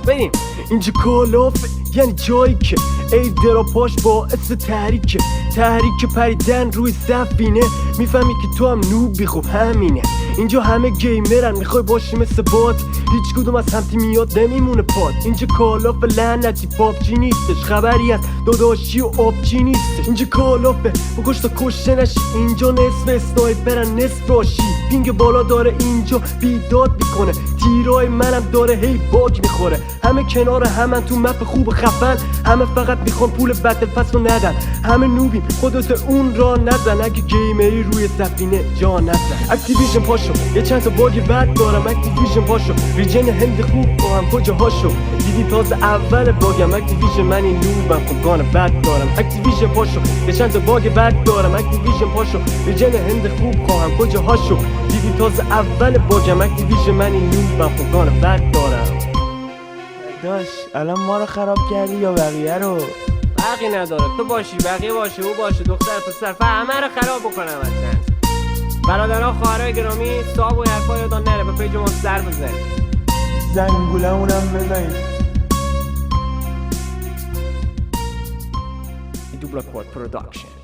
بریم. اینجا کالافه یعنی جایی که ای درا پاش باعث تحریک پریدن روی سفینه. میفهمی که تو هم نوبی، خب همینه. اینجا همه گیمرن، میخوای باشی مثل بات، هیچ کدوم از همتی میاد نمیمونه پات. اینجا کالاف لعنتی پابجی نیستش، خبری از داداشی و آبجی نیستش. اینجا کالافه بکش تا کشته نشی، اینجا نصف اسنایپرن نصف راشی. پینگ بالا داره اینجا بیداد میکنه، تیرای منم داره هی باگ میخوره. همه کنار همن تو مپ خوب خفن، همه فقط میخوان پول بتل پس رو ندن. همه نوبیم خودت اون را نزن، اگه گیمری روی سفینه جا نزن. اکتیویژن پاشو یه چند تا باگ بد دارم، اکتیویژن پاشو ریجن هند خوب با هم کجاهاشو دیدی تازه اول باگم. اکتیویژن من این نوبم خب گان بد دارم. اکتیویژن پاشو یه چند تا باگ بد دارم، اکتیویژن پاشو ریجن هند خوب خواهم کجاهاشو دیدی تازه اول باگم. اکتیویژن من این نوبم خب گان بد دارم. داش الان ما رو خراب کردی یا بقیه رو؟ فرقی نداره، تو باشی بقیه باشه او باشه، دختر پسر همه رو خراب بکنم اصلا. برادرها خواهرای گرامی، صاحب و حرفا یادان نره به پیج ما سر بزنید، زنگولمونم بزنید. دوبلاکوارد پروداکشن.